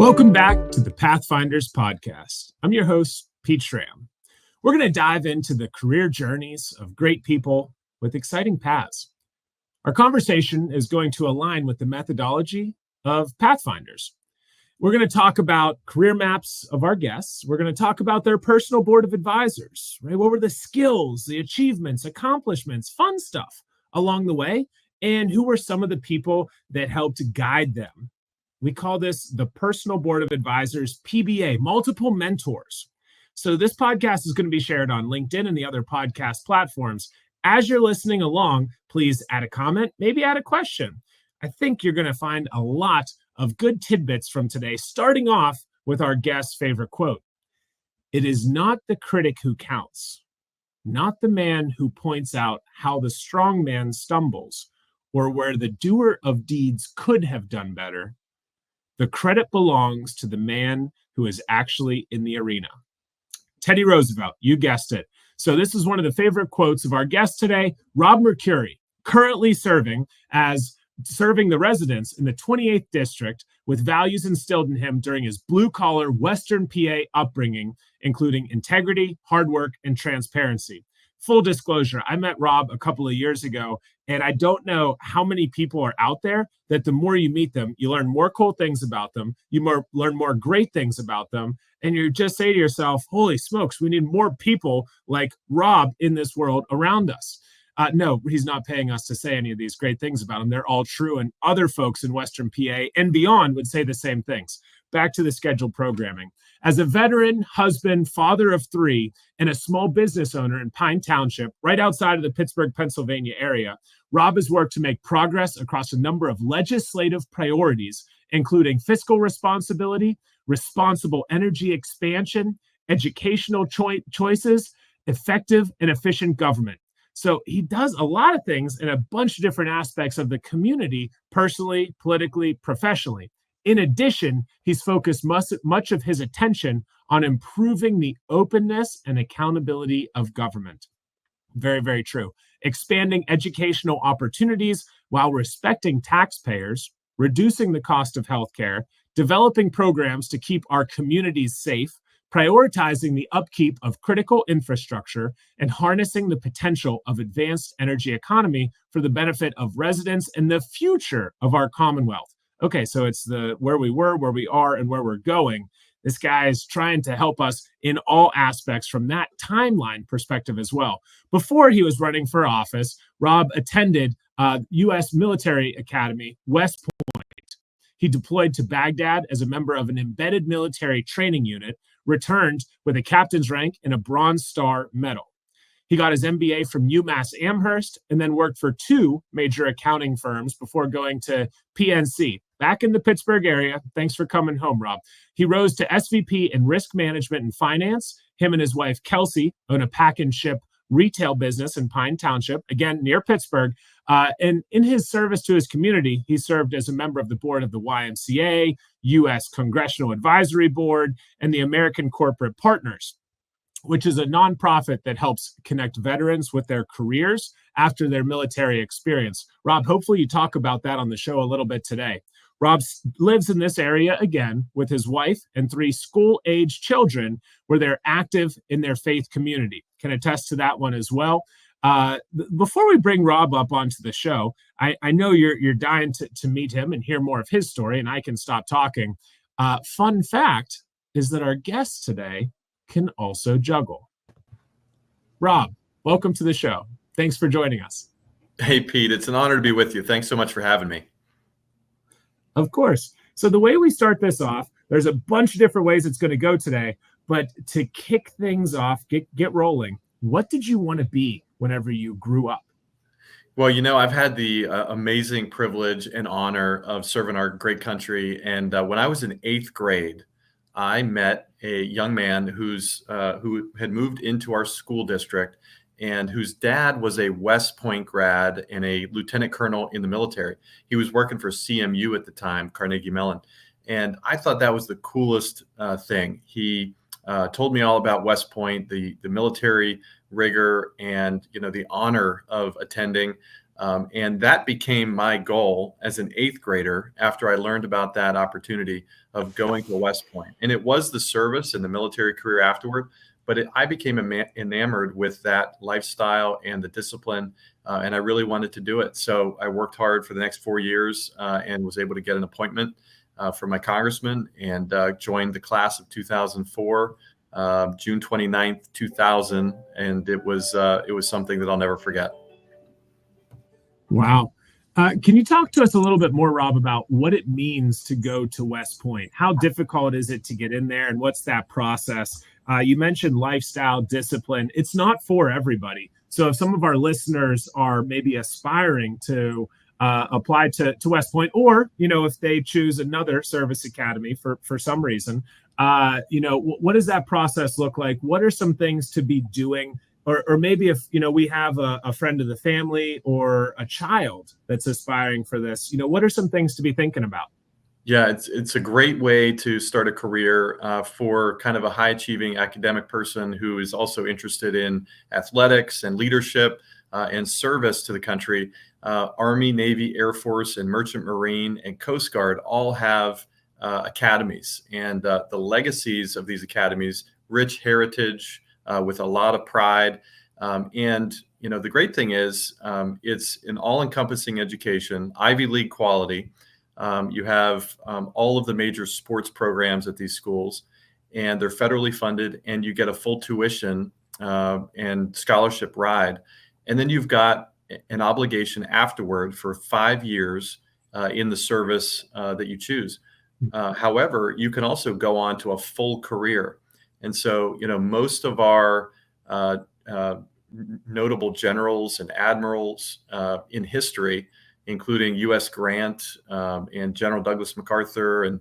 Welcome back to the Pathfinders podcast. I'm your host, Pete Schramm. We're going to dive into the career journeys of great people with exciting paths. Our conversation is going to align with the methodology of Pathfinders. We're going to talk about career maps of our guests. We're going to talk about their personal board of advisors, right? What were the skills, the achievements, accomplishments, fun stuff along the way, and who were some of the people that helped guide them. We call this the Personal Board of Advisors, PBA, multiple mentors. So this podcast is going to be shared on LinkedIn and the other podcast platforms. As you're listening along, please add a comment, maybe add a question. I think you're going to find a lot of good tidbits from today, starting off with our guest's favorite quote. It is not the critic who counts, not the man who points out how the strong man stumbles or where the doer of deeds could have done better. The credit belongs to the man who is actually in the arena. Teddy Roosevelt, you guessed it. So this is one of the favorite quotes of our guest today, Rob Mercuri, currently serving the residents in the 28th district with values instilled in him during his blue-collar Western PA upbringing, including integrity, hard work, and transparency. Full disclosure, I met Rob a couple of years ago, and I don't know how many people are out there that the more you meet them, you learn more cool things about them, learn more great things about them, and you just say to yourself, holy smokes, we need more people like Rob in this world around us. No, he's not paying us to say any of these great things about him. They're all true, and other folks in Western PA and beyond would say the same things. Back to the scheduled programming. As a veteran, husband, father of three, and a small business owner in Pine Township, right outside of the Pittsburgh, Pennsylvania area, Rob has worked to make progress across a number of legislative priorities, including fiscal responsibility, responsible energy expansion, educational choices, effective and efficient government. So he does a lot of things in a bunch of different aspects of the community, personally, politically, professionally. In addition, he's focused much of his attention on improving the openness and accountability of government. Very, very true. Expanding educational opportunities while respecting taxpayers, reducing the cost of healthcare, developing programs to keep our communities safe, prioritizing the upkeep of critical infrastructure, and harnessing the potential of advanced energy economy for the benefit of residents and the future of our Commonwealth. Okay, so it's where we were, where we are, and where we're going. This guy is trying to help us in all aspects from that timeline perspective as well. Before he was running for office, Rob attended U.S. Military Academy, West Point. He deployed to Baghdad as a member of an embedded military training unit, returned with a captain's rank and a Bronze Star medal. He got his MBA from UMass Amherst and then worked for two major accounting firms before going to PNC, back in the Pittsburgh area. Thanks for coming home, Rob. He rose to SVP in risk management and finance. Him and his wife, Kelsey, own a pack and ship retail business in Pine Township, again, near Pittsburgh. And in his service to his community, he served as a member of the board of the YMCA, U.S. Congressional Advisory Board, and the American Corporate Partners, which is a nonprofit that helps connect veterans with their careers after their military experience. Rob, hopefully you talk about that on the show a little bit today. Rob lives in this area again with his wife and three school-age children where they're active in their faith community. Can attest to that one as well. Before we bring Rob up onto the show, I know you're dying to meet him and hear more of his story, and I can stop talking. Fun fact is that our guest today can also juggle. Rob, welcome to the show. Thanks for joining us. Hey, Pete, it's an honor to be with you. Thanks so much for having me. Of course. So the way we start this off, there's a bunch of different ways it's going to go today, but to kick things off, get rolling, what did you want to be whenever you grew up? Well, I've had the amazing privilege and honor of serving our great country. And when I was in 8th grade, I met a young man who had moved into our school district and whose dad was a West Point grad and a lieutenant colonel in the military. He was working for CMU at the time, Carnegie Mellon. And I thought that was the coolest thing. He told me all about West Point, the military rigor and, the honor of attending. And that became my goal as an eighth grader after I learned about that opportunity of going to West Point. And it was the service and the military career afterward, but I became enamored with that lifestyle and the discipline, and I really wanted to do it. So I worked hard for the next 4 years and was able to get an appointment for my congressman and joined the class of 2004, June 29th, 2000. And it was something that I'll never forget. Wow. Can you talk to us a little bit more, Rob, about what it means to go to West Point? How difficult is it to get in there, and what's that process? You mentioned lifestyle, discipline. It's not for everybody. So if some of our listeners are maybe aspiring to apply to West Point, or, if they choose another service academy for some reason, what does that process look like? What are some things to be doing? Or maybe if, we have a friend of the family or a child that's aspiring for this, what are some things to be thinking about? Yeah, it's a great way to start a career for kind of a high achieving academic person who is also interested in athletics and leadership and service to the country. Army, Navy, Air Force, and Merchant Marine and Coast Guard all have academies, and the legacies of these academies, rich heritage with a lot of pride. And the great thing is it's an all-encompassing education, Ivy League quality. You have all of the major sports programs at these schools, and they're federally funded, and you get a full tuition and scholarship ride. And then you've got an obligation afterward for 5 years in the service that you choose. However, you can also go on to a full career. And so, most of our notable generals and admirals in history, including U.S. Grant and General Douglas MacArthur and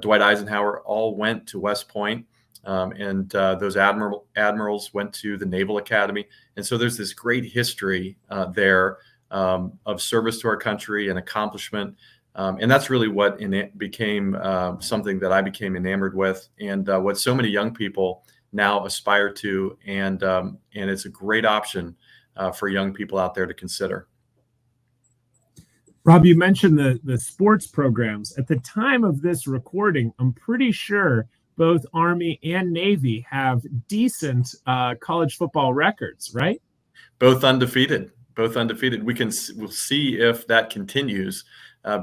Dwight Eisenhower, all went to West Point. And those admirals went to the Naval Academy. And so there's this great history there of service to our country and accomplishment. And that's really what became something that I became enamored with, and what so many young people now aspire to. And it's a great option for young people out there to consider. Rob, you mentioned the sports programs. At the time of this recording, I'm pretty sure both Army and Navy have decent college football records, right? Both undefeated. We'll see if that continues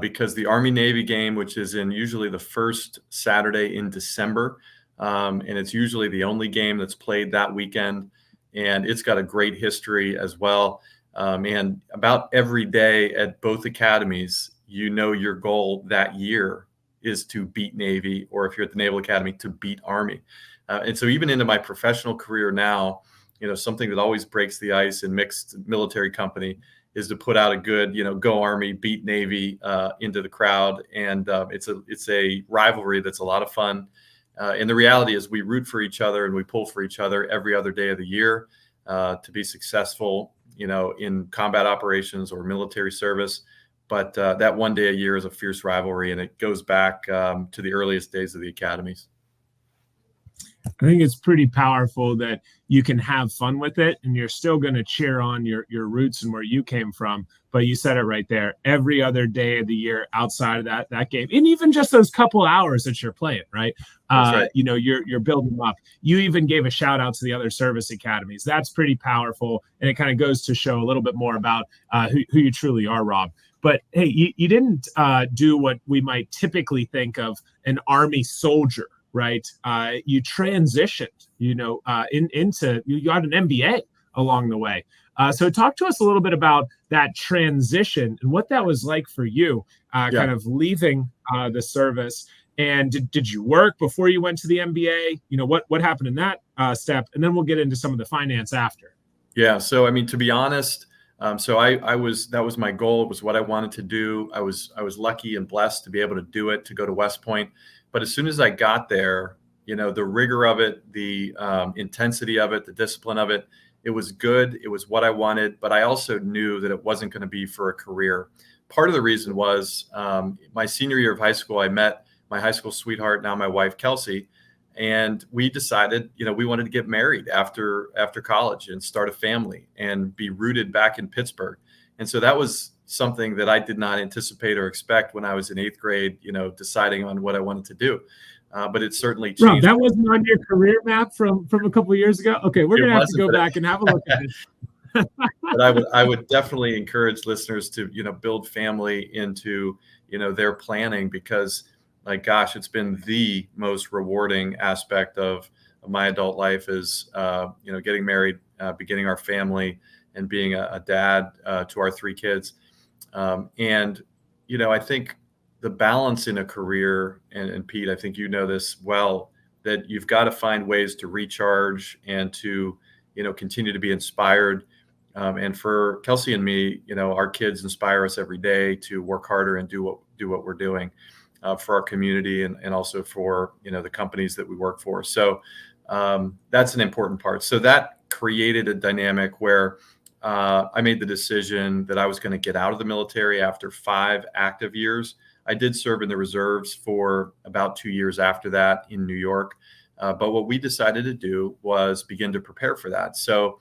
because the Army-Navy game, which is in usually the first Saturday in December, and it's usually the only game that's played that weekend, and it's got a great history as well. And about every day at both academies, your goal that year is to beat Navy, or if you're at the Naval Academy, to beat Army. And so even into my professional career now, something that always breaks the ice in mixed military company is to put out a good, go Army, beat Navy into the crowd. And it's a rivalry that's a lot of fun. And the reality is we root for each other and we pull for each other every other day of the year to be successful, in combat operations or military service. But that one day a year is a fierce rivalry, and it goes back to the earliest days of the academies. I think it's pretty powerful that you can have fun with it, and you're still going to cheer on your roots and where you came from. But you said it right there. Every other day of the year outside of that game, and even just those couple hours that you're playing, right? That's right. You're building them up. You even gave a shout out to the other service academies. That's pretty powerful, and it kind of goes to show a little bit more about who you truly are, Rob. But hey, you didn't do what we might typically think of an Army soldier, right? You transitioned, into, you got an MBA along the way. So talk to us a little bit about that transition and what that was like for you, kind of leaving the service. And did you work before you went to the MBA? What happened in that step? And then we'll get into some of the finance after. Yeah. So, to be honest, that was my goal. It was what I wanted to do. I was lucky and blessed to be able to do it, to go to West Point. But as soon as I got there, the rigor of it, the intensity of it, the discipline of it, it was good. It was what I wanted. But I also knew that it wasn't going to be for a career. Part of the reason was my senior year of high school, I met my high school sweetheart, now my wife, Kelsey. And we decided, we wanted to get married after college and start a family and be rooted back in Pittsburgh. And so that was something that I did not anticipate or expect when I was in 8th grade, deciding on what I wanted to do. But it certainly Rob, changed. that wasn't on your career map from a couple of years ago. Okay, we're gonna have to go back and have a look at this. But I would definitely encourage listeners to, build family into, their planning, because like, gosh, it's been the most rewarding aspect of my adult life is, getting married, beginning our family, and being a dad to our 3 kids. And, I think the balance in a career, and Pete, I think you know this well, that you've got to find ways to recharge and to, continue to be inspired. And for Kelsey and me, our kids inspire us every day to work harder and do what we're doing for our community, and also for, the companies that we work for. So that's an important part. So that created a dynamic where I made the decision that I was going to get out of the military after 5 active years. I did serve in the reserves for about 2 years after that in New York. But what we decided to do was begin to prepare for that. So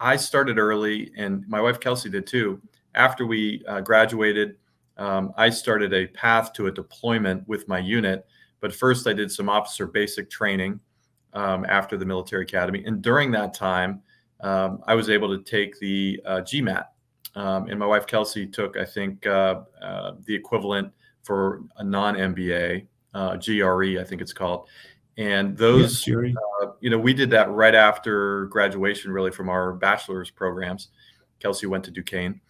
I started early, and my wife Kelsey did too. After we graduated, I started a path to a deployment with my unit. But first, I did some officer basic training after the military academy. And during that time, I was able to take the GMAT. And my wife Kelsey took, I think, the equivalent for a non-MBA, GRE, I think it's called. And those, we did that right after graduation, really, from our bachelor's programs. Kelsey went to Duquesne,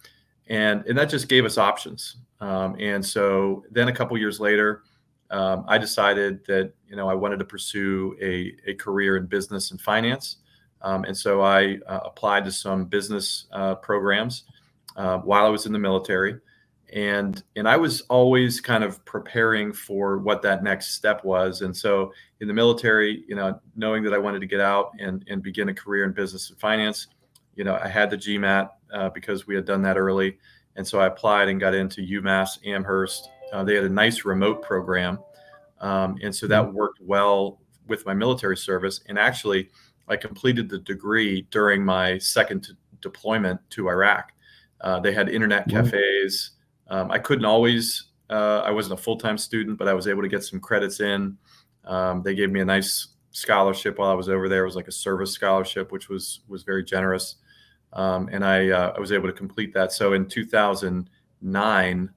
and that just gave us options. And so then a couple years later, I decided that, I wanted to pursue a career in business and finance. And so I applied to some business programs while I was in the military. And I was always kind of preparing for what that next step was. And so in the military, knowing that I wanted to get out and begin a career in business and finance, I had the GMAT because we had done that early. And so I applied and got into UMass Amherst. They had a nice remote program. And so that worked well with my military service. And actually, I completed the degree during my second deployment to Iraq. They had internet cafes. I couldn't always, I wasn't a full-time student, but I was able to get some credits in. They gave me a nice scholarship while I was over there. It was like a service scholarship, which was very generous. And I was able to complete that. So in 2009,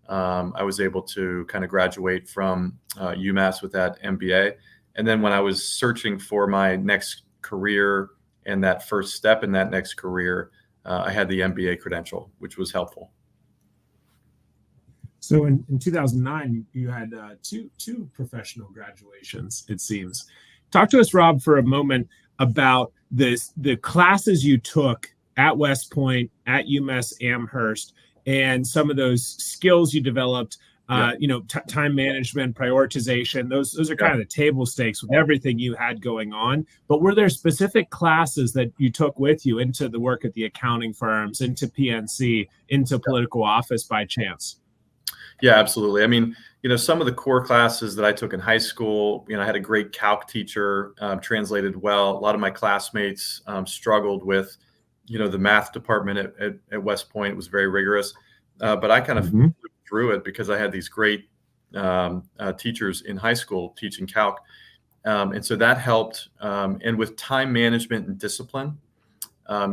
I was able to kind of graduate from UMass with that MBA. And then when I was searching for my next career and that first step in that next career, I had the MBA credential, which was helpful. So in 2009, you had two professional graduations, it seems. Talk to us, Rob, for a moment about the classes you took at West Point, at UMass Amherst, and some of those skills you developed, time management, prioritization. Those are kind of the table stakes with everything you had going on. But were there specific classes that you took with you into the work at the accounting firms, into PNC, into political office by chance? Yeah, absolutely. I mean, some of the core classes that I took in high school, I had a great calc teacher, translated well. A lot of my classmates struggled with, the math department at West Point. It was very rigorous, but I kind of flew through it because I had these great teachers in high school teaching calc. And so that helped. And with time management and discipline,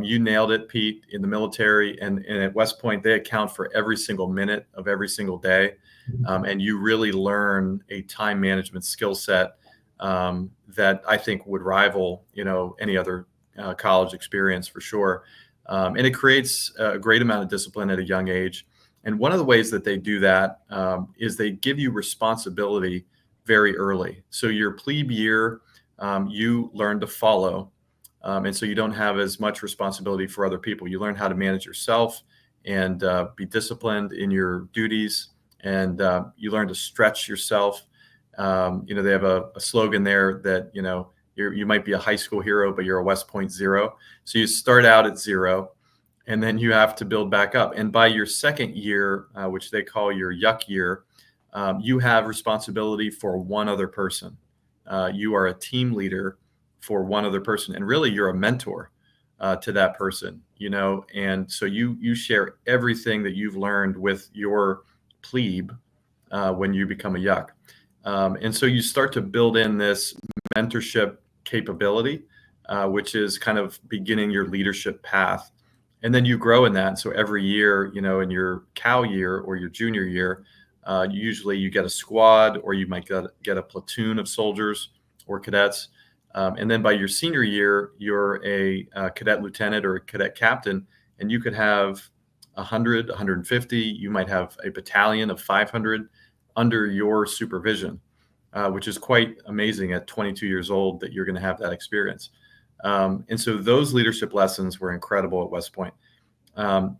you nailed it, Pete. In the military and at West Point, they account for every single minute of every single day. And you really learn a time management skill set that I think would rival, any other college experience for sure. And it creates a great amount of discipline at a young age. And one of the ways that they do that is they give you responsibility very early. So your plebe year, you learn to follow. And so you don't have as much responsibility for other people. You learn how to manage yourself and be disciplined in your duties. And you learn to stretch yourself. They have a slogan there that, you might be a high school hero, but you're a West Point zero. So you start out at zero, and then you have to build back up. And by your second year, which they call your yuck year, you have responsibility for one other person. You are a team leader for one other person. And really, you're a mentor to that person, and so you share everything that you've learned with your plebe when you become a yuck. And so you start to build in this mentorship capability, which is kind of beginning your leadership path. And then you grow in that. So every year, in your cow year or your junior year, usually you get a squad, or you might get a platoon of soldiers or cadets. And then by your senior year, you're a cadet lieutenant or a cadet captain, and you could have 100, 150. You might have a battalion of 500 under your supervision, which is quite amazing at 22 years old that you're going to have that experience. And so those leadership lessons were incredible at West Point. On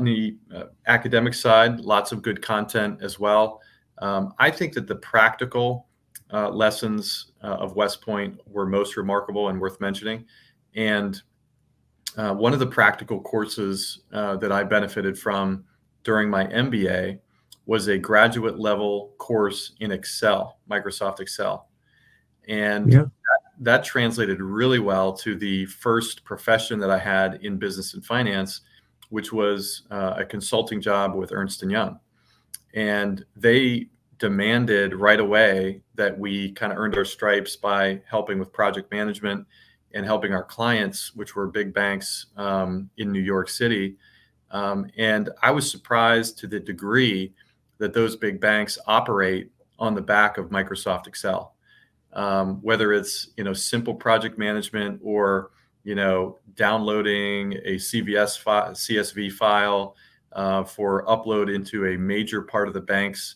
the academic side, lots of good content as well. I think that the practical lessons of West Point were most remarkable and worth mentioning. And one of the practical courses that I benefited from during my MBA was a graduate level course in Excel, Microsoft Excel. And that translated really well to the first profession that I had in business and finance, which was a consulting job with Ernst & Young. And they demanded right away that we kind of earned our stripes by helping with project management and helping our clients, which were big banks in New York City. And I was surprised to the degree that those big banks operate on the back of Microsoft Excel. Whether it's simple project management or downloading a CSV file for upload into a major part of the bank's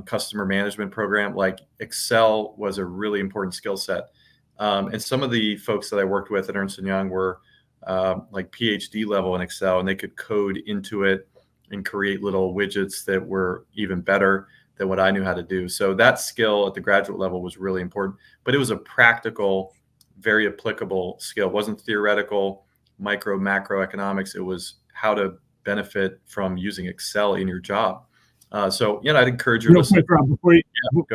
customer management program, like Excel was a really important skill set. And some of the folks that I worked with at Ernst & Young were like PhD level in Excel, and they could code into it and create little widgets that were even better than what I knew how to do. So that skill at the graduate level was really important, but it was a practical, very applicable skill. It wasn't theoretical, macroeconomics. It was how to benefit from using Excel in your job. So, I'd encourage your listeners. Rob,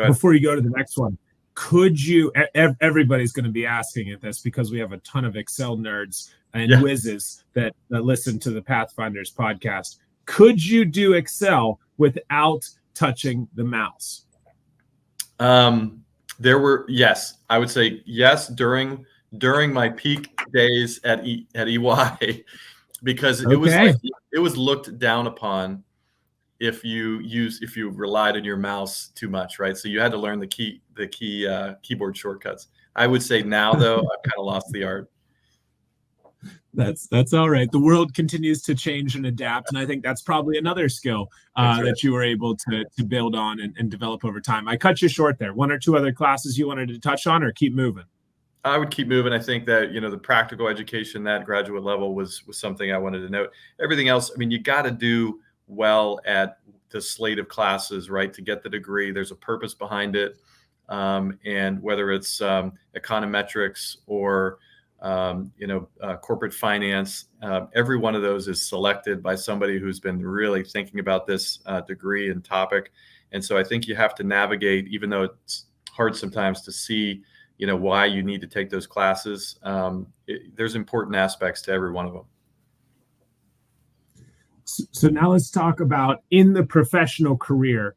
before you go to the next one, could you, everybody's going to be asking it this because we have a ton of Excel nerds and whizzes that listen to the Pathfinders podcast. Could you do Excel without touching the mouse? Yes, I would say yes during my peak days at EY, because it was looked down upon if you relied on your mouse too much, right? So you had to learn the keyboard shortcuts. I would say now, though, I've kind of lost the art. That's all right. The world continues to change and adapt, and I think that's probably another skill that you were able to build on and develop over time. I cut you short there. One or two other classes you wanted to touch on, or keep moving? I would keep moving. I think that the practical education, that graduate level was something I wanted to note. Everything else, I mean, you got to do well at the slate of classes, right, to get the degree. There's a purpose behind it, and whether it's econometrics or corporate finance, every one of those is selected by somebody who's been really thinking about this degree and topic. And so I think you have to navigate, even though it's hard sometimes to see, why you need to take those classes. There's important aspects to every one of them. So now let's talk about in the professional career.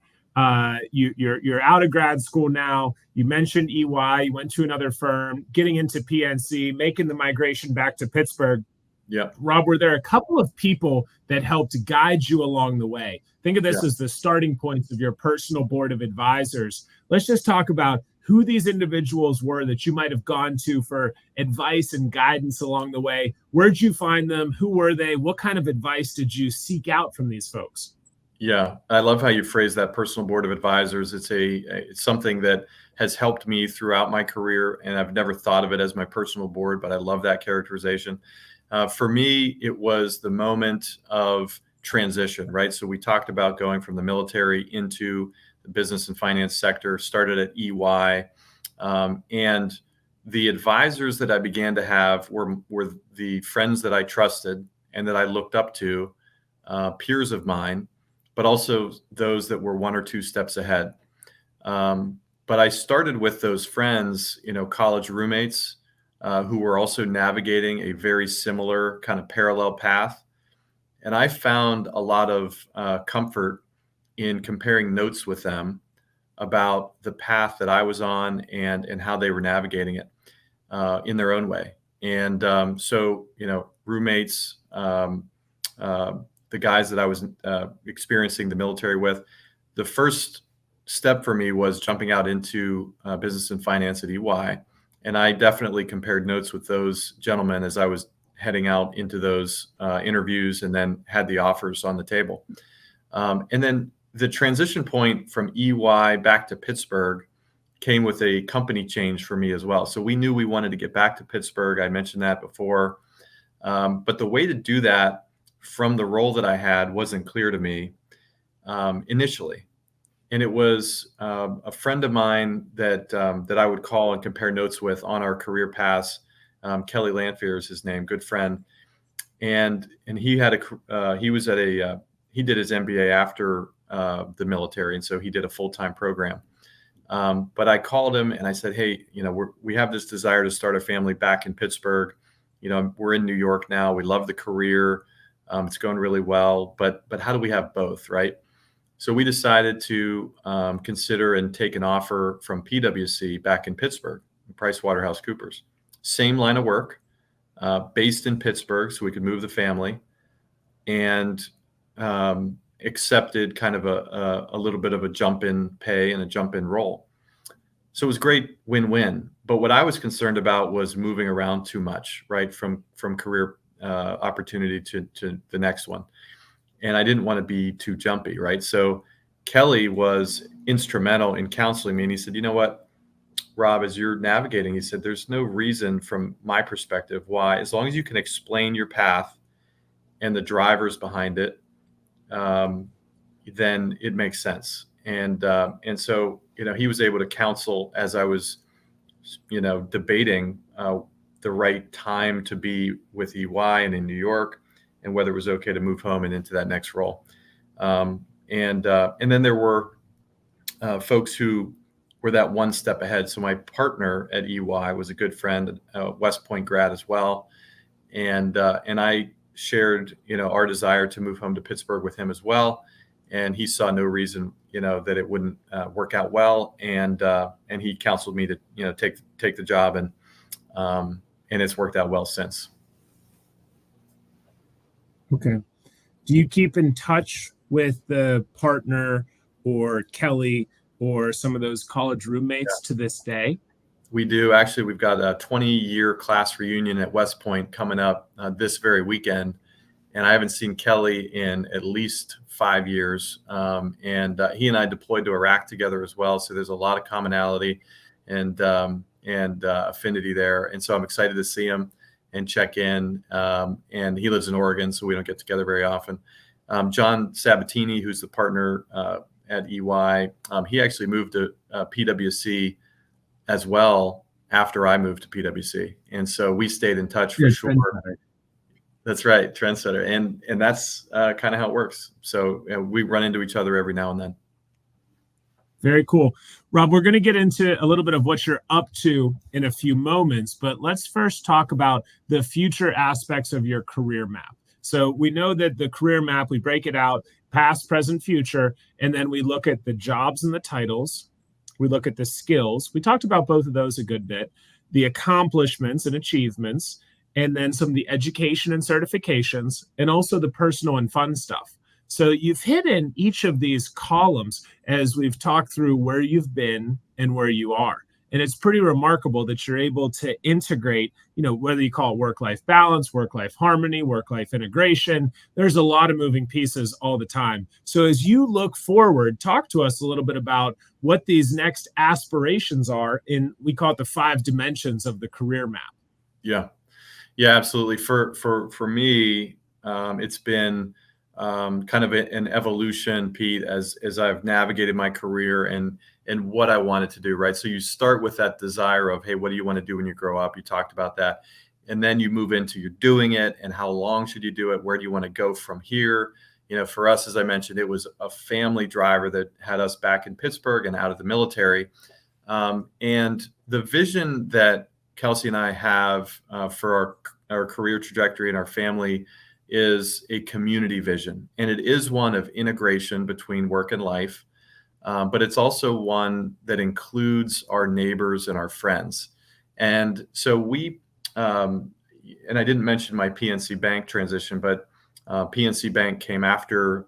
You're out of grad school now. You mentioned EY. You went to another firm, getting into PNC, making the migration back to Pittsburgh. Yeah, Rob, were there a couple of people that helped guide you along the way? Think of this as the starting points of your personal board of advisors. Let's just talk about who these individuals were that you might have gone to for advice and guidance along the way. Where'd you find them? Who were they? What kind of advice did you seek out from these folks? Yeah, I love how you phrase that, personal board of advisors. It's something that has helped me throughout my career, and I've never thought of it as my personal board, but I love that characterization. For me, it was the moment of transition, right? So we talked about going from the military into the business and finance sector, started at EY, and the advisors that I began to have were the friends that I trusted and that I looked up to, peers of mine, but also those that were one or two steps ahead. But I started with those friends, college roommates, who were also navigating a very similar kind of parallel path. And I found a lot of comfort in comparing notes with them about the path that I was on and how they were navigating it in their own way. And so, roommates, the guys that I was experiencing the military with, the first step for me was jumping out into business and finance at EY. And I definitely compared notes with those gentlemen as I was heading out into those interviews and then had the offers on the table. And then the transition point from EY back to Pittsburgh came with a company change for me as well. So we knew we wanted to get back to Pittsburgh. I mentioned that before. But the way to do that from the role that I had wasn't clear to me initially. And it was a friend of mine that I would call and compare notes with on our career paths. Kelly Lanfear is his name, good friend. And he had he did his MBA after the military. And so he did a full-time program. But I called him and I said, hey, we have this desire to start a family back in Pittsburgh. We're in New York now. We love the career. It's going really well, but how do we have both, right? So we decided to consider and take an offer from PwC back in Pittsburgh, PricewaterhouseCoopers. Same line of work, based in Pittsburgh, so we could move the family, and accepted kind of a little bit of a jump in pay and a jump in role. So it was great win-win. But what I was concerned about was moving around too much, right? From career opportunity to the next one. And I didn't want to be too jumpy, right? So Kelly was instrumental in counseling me. And he said, you know what, Rob, as you're navigating, he said, there's no reason from my perspective why, as long as you can explain your path and the drivers behind it, then it makes sense. And so, he was able to counsel as I was, debating the right time to be with EY and in New York, and whether it was okay to move home and into that next role. And then there were folks who were that one step ahead. So my partner at EY was a good friend, West Point grad as well. And I shared, our desire to move home to Pittsburgh with him as well. And he saw no reason, that it wouldn't work out well. And he counseled me to, take the job, and it's worked out well since. Okay. Do you keep in touch with the partner or Kelly or some of those college roommates to this day? We do. Actually, we've got a 20-year class reunion at West Point coming up this very weekend. And I haven't seen Kelly in at least 5 years. And he and I deployed to Iraq together as well. So there's a lot of commonality and affinity there. And so I'm excited to see him and check in. And he lives in Oregon, so we don't get together very often. John Sabatini, who's the partner at EY, he actually moved to PwC as well after I moved to PwC. And so we stayed in touch for sure. That's right, trendsetter. And that's kind of how it works. So we run into each other every now and then. Very cool. Rob, we're going to get into a little bit of what you're up to in a few moments, but let's first talk about the future aspects of your career map. So we know that the career map, we break it out, past, present, future, and then we look at the jobs and the titles. We look at the skills. We talked about both of those a good bit, the accomplishments and achievements, and then some of the education and certifications, and also the personal and fun stuff. So you've hit in each of these columns as we've talked through where you've been and where you are. And it's pretty remarkable that you're able to integrate, whether you call it work-life balance, work-life harmony, work-life integration. There's a lot of moving pieces all the time. So as you look forward, talk to us a little bit about what these next aspirations are we call it the 5 dimensions of the career map. Yeah, absolutely. For me, it's been kind of an evolution, Pete, as I've navigated my career and what I wanted to do, right? So you start with that desire of, hey, what do you want to do when you grow up? You talked about that. And then you move into you're doing it, and how long should you do it? Where do you want to go from here? For us, as I mentioned, it was a family driver that had us back in Pittsburgh and out of the military. And the vision that Kelsey and I have for our career trajectory and our family is a community vision. And it is one of integration between work and life, but it's also one that includes our neighbors and our friends. And so and I didn't mention my PNC Bank transition, but PNC Bank came after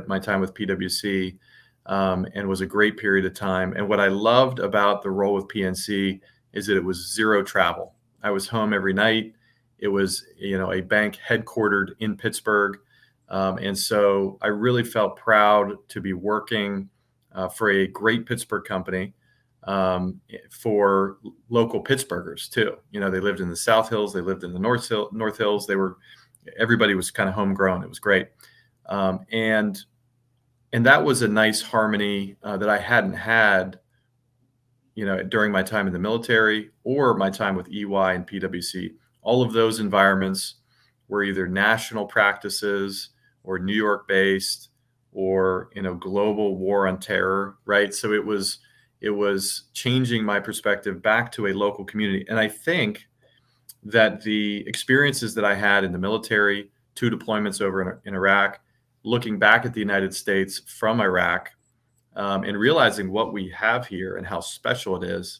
my time with PwC, and was a great period of time. And what I loved about the role with PNC is that it was zero travel. I was home every night. It was, a bank headquartered in Pittsburgh. And so I really felt proud to be working for a great Pittsburgh company, for local Pittsburghers too. They lived in the South Hills, they lived in the North Hills. Everybody was kind of homegrown. It was great. And that was a nice harmony that I hadn't had, during my time in the military or my time with EY and PwC. All of those environments were either national practices or New York based or, global war on terror, right? So it was changing my perspective back to a local community. And I think that the experiences that I had in the military, 2 deployments over in Iraq, looking back at the United States from Iraq, and realizing what we have here and how special it is,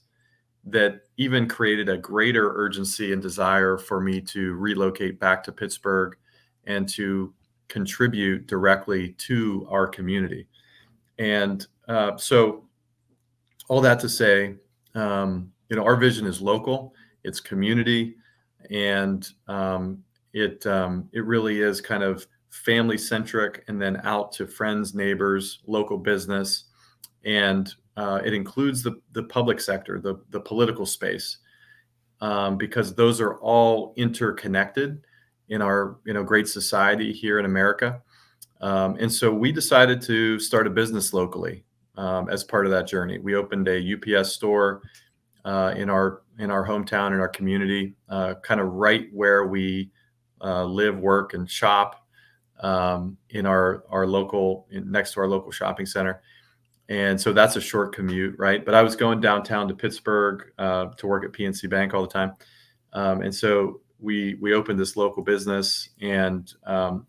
that even created a greater urgency and desire for me to relocate back to Pittsburgh and to contribute directly to our community. And so all that to say, our vision is local, it's community, and it really is kind of family centric, and then out to friends, neighbors, local business, and it includes the public sector, the political space, because those are all interconnected in our great society here in America. And so we decided to start a business locally as part of that journey. We opened a UPS store in our hometown, in our community, kind of right where we live, work, and shop, in our local, next to our local shopping center. And so that's a short commute, right? But I was going downtown to Pittsburgh to work at PNC Bank all the time. And so we opened this local business, and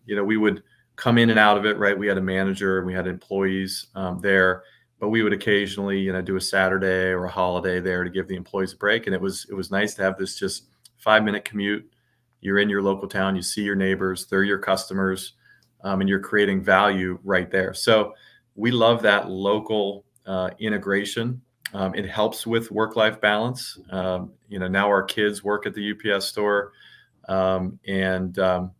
we would come in and out of it, right? We had a manager and we had employees there, but we would occasionally, do a Saturday or a holiday there to give the employees a break. And it was nice to have this just 5-minute commute. You're in your local town, you see your neighbors, they're your customers, and you're creating value right there. So we love that local integration. It helps with work-life balance. Now our kids work at the UPS store, and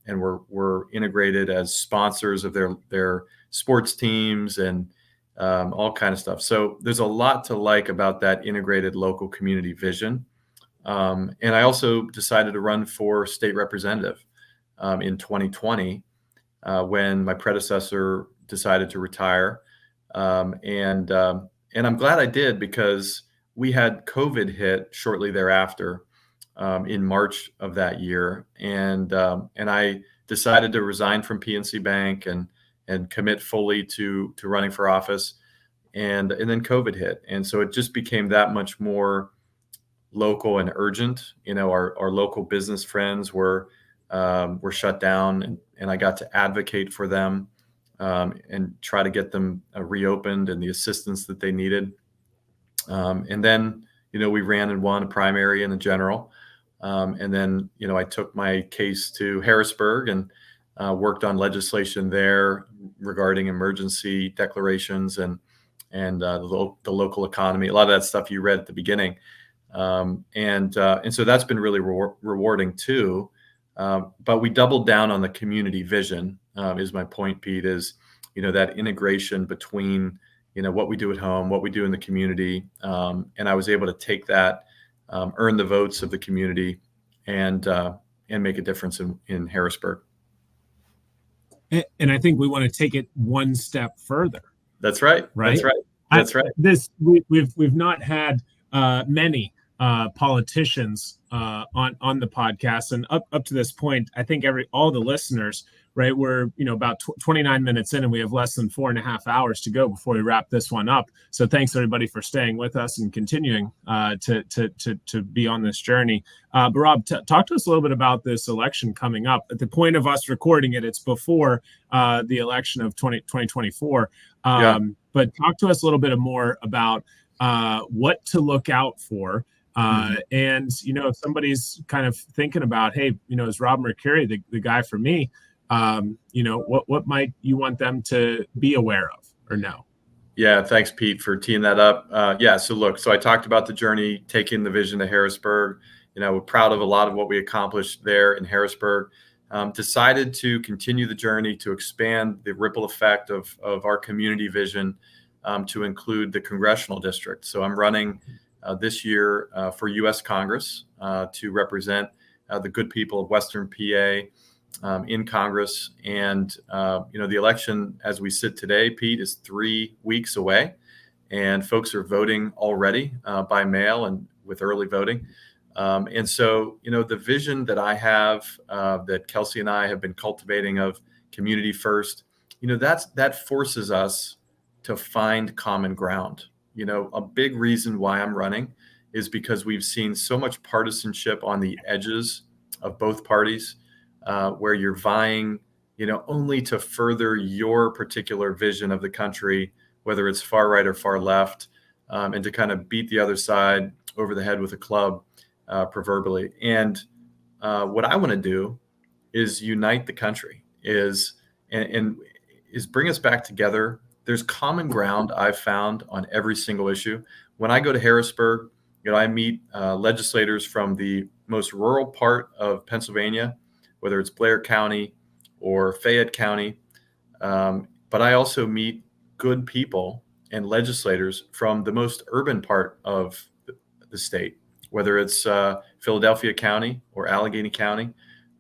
we're integrated as sponsors of their sports teams and all kind of stuff. So there's a lot to like about that integrated local community vision. And I also decided to run for state representative in 2020 when my predecessor decided to retire. And I'm glad I did, because we had COVID hit shortly thereafter in March of that year. And I decided to resign from PNC Bank and commit fully to running for office. And then COVID hit. And so it just became that much more local and urgent. Our local business friends were shut down, and I got to advocate for them and try to get them reopened and the assistance that they needed. And then, we ran and won a primary and a general. And then, I took my case to Harrisburg and worked on legislation there regarding emergency declarations and the local economy, a lot of that stuff you read at the beginning. And so that's been really rewarding too. But we doubled down on the community vision, is my point, Pete, is, that integration between, what we do at home, what we do in the community. And I was able to take that, earn the votes of the community, and make a difference in Harrisburg. And I think we want to take it one step further. That's right. Right. That's right. We've not had many politicians on the podcast, and up to this point, I think all the listeners right? We're, about 29 minutes in, and we have less than 4.5 hours to go before we wrap this one up. So thanks everybody for staying with us and continuing to be on this journey. But Rob, talk to us a little bit about this election coming up. At the point of us recording it, it's before the election of 2024. But talk to us a little bit more about what to look out for. And, if somebody's kind of thinking about, hey, is Rob Mercuri the guy for me? What might you want them to be aware of or know? Yeah, thanks, Pete, for teeing that up. So I talked about the journey, taking the vision to Harrisburg. We're proud of a lot of what we accomplished there in Harrisburg. Decided to continue the journey to expand the ripple effect of our community vision to include the congressional district. So I'm running this year for U.S. Congress to represent the good people of Western PA in Congress. And, the election as we sit today, Pete, is 3 weeks away. And folks are voting already by mail and with early voting. And so, the vision that I have, that Kelsey and I have been cultivating of community first, that forces us to find common ground. A big reason why I'm running is because we've seen so much partisanship on the edges of both parties, where you're vying, only to further your particular vision of the country, whether it's far right or far left, and to kind of beat the other side over the head with a club, proverbially. And what I want to do is unite the country, is bring us back together. There's common ground I've found on every single issue. When I go to Harrisburg, I meet legislators from the most rural part of Pennsylvania, whether it's Blair County or Fayette County. But I also meet good people and legislators from the most urban part of the state, whether it's Philadelphia County or Allegheny County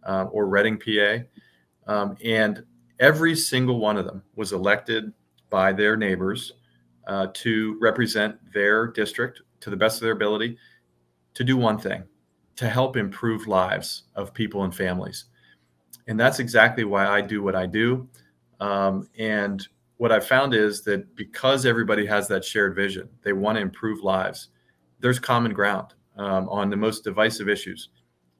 or Reading, PA. And every single one of them was elected by their neighbors to represent their district to the best of their ability, to do one thing, to help improve lives of people and families. And that's exactly why I do what I do. And what I found is that because everybody has that shared vision, they want to improve lives, there's common ground on the most divisive issues.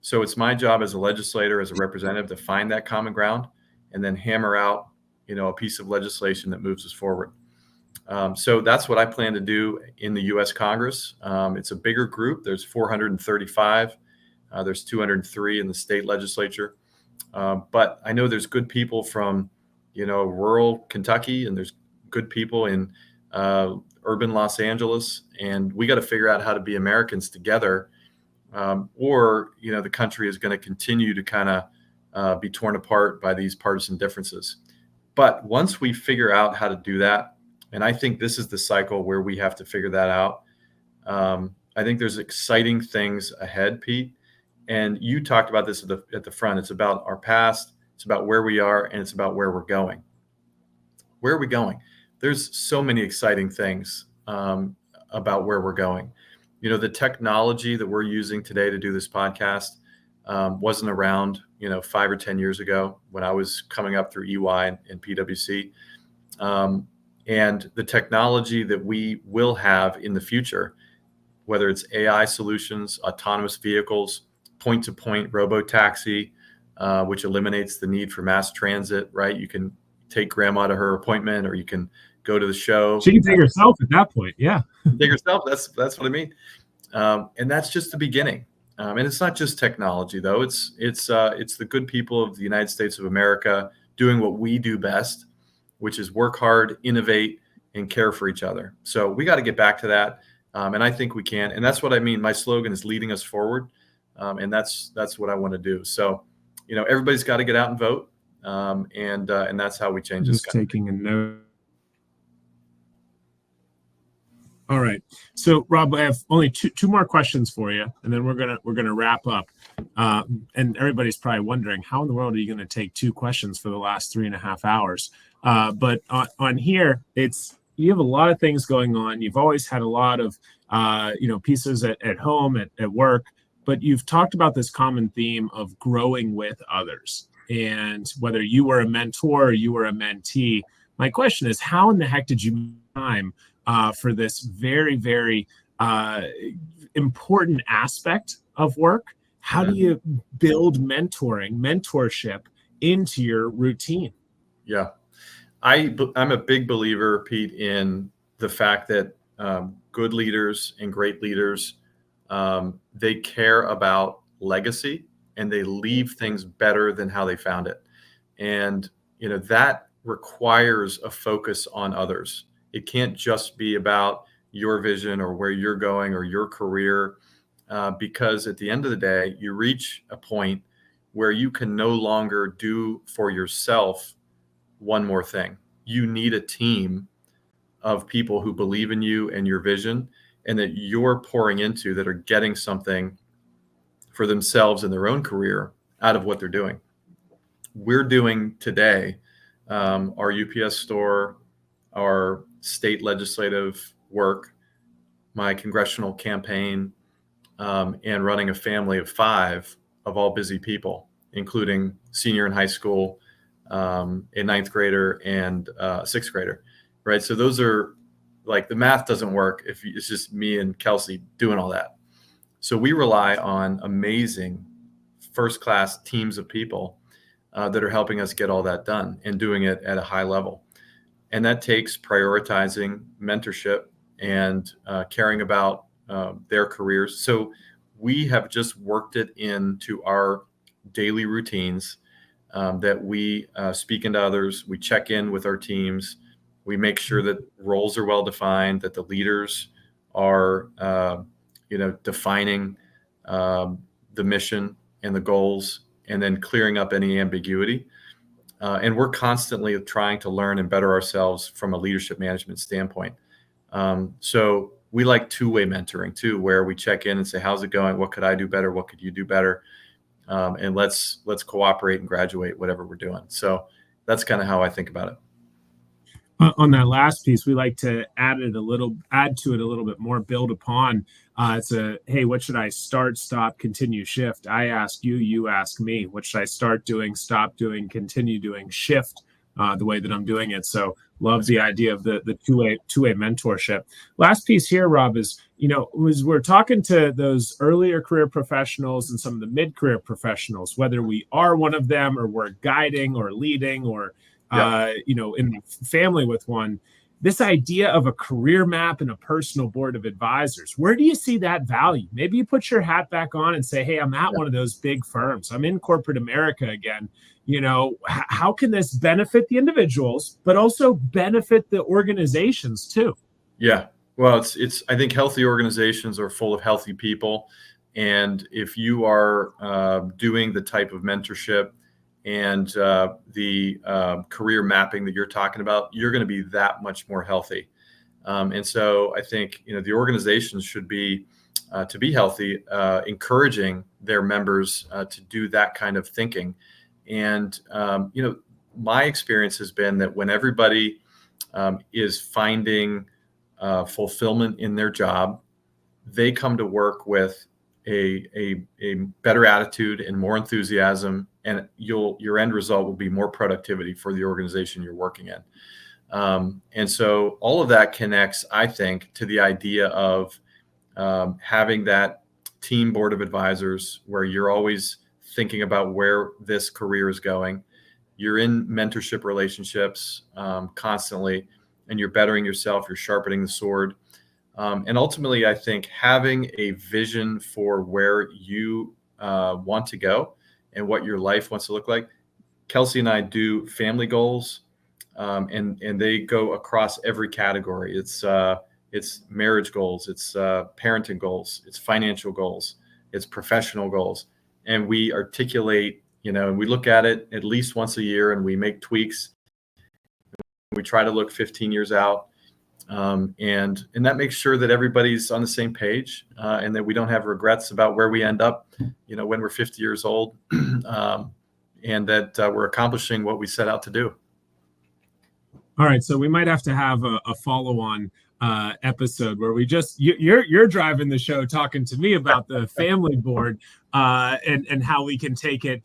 So it's my job as a legislator, as a representative, to find that common ground and then hammer out a piece of legislation that moves us forward. So that's what I plan to do in the U.S. Congress. It's a bigger group. There's 435. There's 203 in the state legislature. But I know there's good people from, rural Kentucky, and there's good people in urban Los Angeles. And we got to figure out how to be Americans together, or the country is going to continue to kind of be torn apart by these partisan differences. But once we figure out how to do that, and I think this is the cycle where we have to figure that out. I think there's exciting things ahead, Pete. And you talked about this at the front. It's about our past, it's about where we are, and it's about where we're going. Where are we going? There's so many exciting things about where we're going. The technology that we're using today to do this podcast wasn't around, 5 or 10 years ago when I was coming up through EY and PwC. And the technology that we will have in the future, whether it's AI solutions, autonomous vehicles, point-to-point robo-taxi, which eliminates the need for mass transit, right? You can take grandma to her appointment, or you can go to the show. She can take herself at that point, yeah. Take herself, that's what I mean. And that's just the beginning. And it's not just technology, though. It's the good people of the United States of America doing what we do best, which is work hard, innovate, and care for each other. So we got to get back to that. And I think we can. And that's what I mean. My slogan is leading us forward. And that's what I want to do. So, everybody's got to get out and vote. And that's how we change this country. Taking a note. All right. So, Rob, I have only two more questions for you, and then we're gonna wrap up. And everybody's probably wondering, how in the world are you going to take 2 questions for the last 3.5 hours? But on here, you have a lot of things going on. You've always had a lot of pieces at home, at work, but you've talked about this common theme of growing with others. and whether you were a mentor or you were a mentee, my question is, how in the heck did you make time for this very, very important aspect of work? How do you build mentorship into your routine? Yeah. I'm a big believer, Pete, in the fact that good leaders and great leaders, they care about legacy and they leave things better than how they found it. And, that requires a focus on others. It can't just be about your vision or where you're going or your career, because at the end of the day, you reach a point where you can no longer do for yourself one more thing. You need a team of people who believe in you and your vision and that you're pouring into, that are getting something for themselves in their own career out of what they're doing. We're doing today our UPS store, our state legislative work, my congressional campaign, and running a family of 5 of all busy people, including senior in high school, a 9th grader, and a 6th grader, right? So those are, like, the math doesn't work if it's just me and Kelsey doing all that. So we rely on amazing first-class teams of people that are helping us get all that done and doing it at a high level. And that takes prioritizing mentorship and caring about their careers. So we have just worked it into our daily routines, that we speak into others, we check in with our teams, we make sure that roles are well defined, that the leaders are defining the mission and the goals, and then clearing up any ambiguity. And we're constantly trying to learn and better ourselves from a leadership management standpoint. So we like two-way mentoring too, where we check in and say, how's it going? What could I do better? What could you do better? And let's cooperate and graduate whatever we're doing. So that's kind of how I think about it. On that last piece, we like to add to it a little bit more, build upon. It's hey, what should I start, stop, continue, shift? I ask you, you ask me. What should I start doing, stop doing, continue doing, shift the way that I'm doing it? So love the idea of the two-way mentorship. Last piece here, Rob, is, as we're talking to those earlier career professionals and some of the mid-career professionals, whether we are one of them or we're guiding or leading or in the family with one, this idea of a career map and a personal board of advisors, where do you see that value? Maybe you put your hat back on and say, hey, I'm at one of those big firms. I'm in corporate America again. How can this benefit the individuals, but also benefit the organizations too? Yeah. Well, it's, I think healthy organizations are full of healthy people. And if you are doing the type of mentorship and the career mapping that you're talking about, you're going to be that much more healthy. And so I think, the organizations should be, to be healthy, encouraging their members to do that kind of thinking. And, my experience has been that when everybody is finding fulfillment in their job, they come to work with a better attitude and more enthusiasm, and your end result will be more productivity for the organization you're working in. And so all of that connects, I think, to the idea of having that team board of advisors where you're always thinking about where this career is going. You're in mentorship relationships constantly, and you're bettering yourself, you're sharpening the sword. And ultimately, I think having a vision for where you want to go and what your life wants to look like. Kelsey and I do family goals, and they go across every category. It's marriage goals, it's parenting goals, it's financial goals, it's professional goals. And we articulate, and we look at it at least once a year, and we make tweaks. We try to look 15 years out. And that makes sure that everybody's on the same page, and that we don't have regrets about where we end up, when we're 50 years old, and that we're accomplishing what we set out to do. All right, so we might have to have a follow-on episode where we just you're driving the show, talking to me about the family board and how we can take it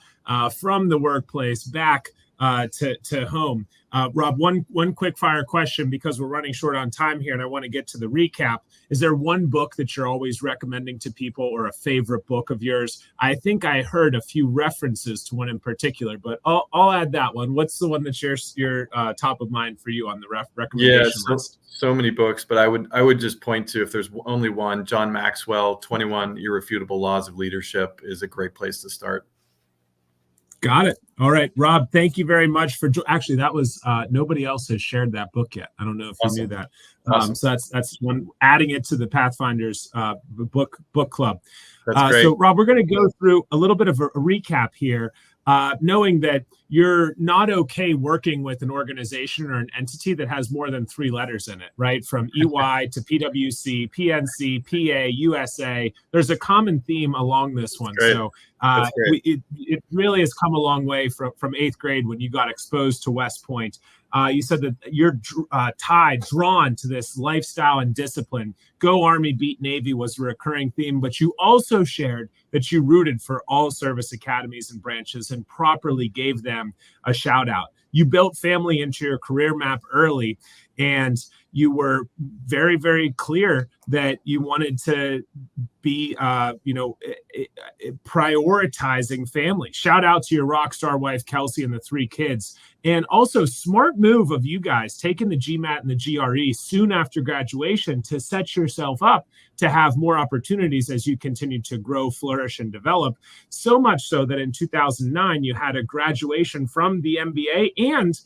from the workplace back to home. Rob, one quick fire question because we're running short on time here, and I want to get to the recap. Is there one book that you're always recommending to people, or a favorite book of yours? I think I heard a few references to one in particular, but I'll add that one. What's the one that's your top of mind for you on the recommendation list? So many books, but I would just point to, if there's only one, John Maxwell, 21 Irrefutable Laws of Leadership is a great place to start. Got it. All right, Rob, thank you very much for actually, that was nobody else has shared that book yet. I don't know if you knew that. Awesome. So that's one, adding it to the Pathfinders book club. That's great. So Rob, we're going to go through a little bit of a recap here, knowing that you're not okay working with an organization or an entity that has more than 3 letters in it, right? From EY to PwC, PNC, PA, USA. There's a common theme along this one. So it really has come a long way from 8th grade when you got exposed to West Point. You said that you're drawn to this lifestyle and discipline. Go Army, beat Navy was a recurring theme, but you also shared that you rooted for all service academies and branches and properly gave them a shout out. You built family into your career map early, and you were very, very clear that you wanted to be, prioritizing family. Shout out to your rock star wife, Kelsey, and the 3 kids. And also, smart move of you guys taking the GMAT and the GRE soon after graduation to set yourself up to have more opportunities as you continue to grow, flourish, and develop. So much so that in 2009, you had a graduation from the MBA and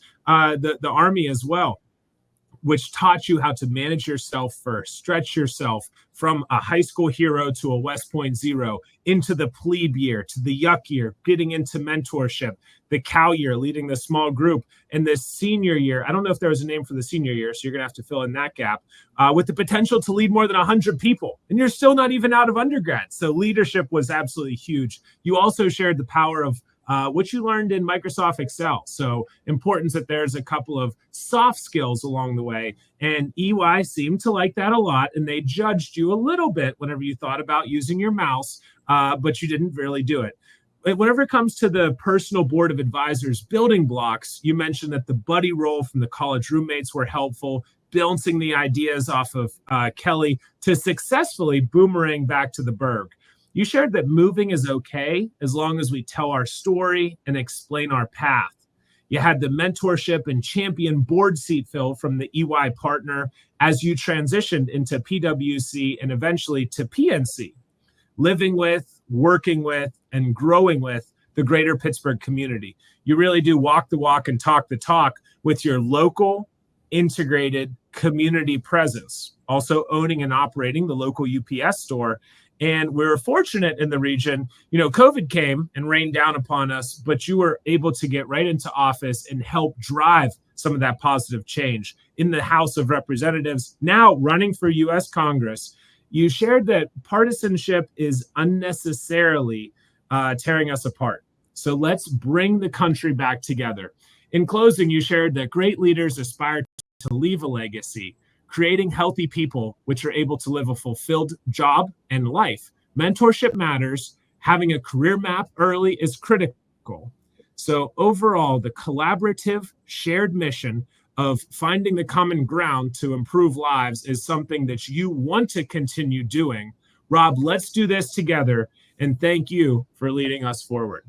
the Army as well, which taught you how to manage yourself first, stretch yourself from a high school hero to a West Point zero, into the plebe year, to the yuck year, getting into mentorship, the cow year, leading the small group, and the senior year. I don't know if there was a name for the senior year, so you're going to have to fill in that gap, with the potential to lead more than 100 people. And you're still not even out of undergrad. So leadership was absolutely huge. You also shared the power of what you learned in Microsoft Excel. So importance that there's a couple of soft skills along the way. And EY seemed to like that a lot. And they judged you a little bit whenever you thought about using your mouse, but you didn't really do it. Whenever it comes to the personal board of advisors building blocks, you mentioned that the buddy role from the college roommates were helpful, bouncing the ideas off of Kelly to successfully boomerang back to the Berg. You shared that moving is okay as long as we tell our story and explain our path. You had the mentorship and champion board seat fill from the EY partner as you transitioned into PwC and eventually to PNC, living with, working with, and growing with the greater Pittsburgh community. You really do walk the walk and talk the talk with your local integrated community presence, also owning and operating the local UPS store. And we were fortunate in the region, COVID came and rained down upon us, but you were able to get right into office and help drive some of that positive change in the House of Representatives, now running for U.S. Congress. You shared that partisanship is unnecessarily tearing us apart. So let's bring the country back together. In closing, you shared that great leaders aspire to leave a legacy, creating healthy people which are able to live a fulfilled job and life. Mentorship matters. Having a career map early is critical. So overall, the collaborative shared mission of finding the common ground to improve lives is something that you want to continue doing. Rob, let's do this together, and thank you for leading us forward.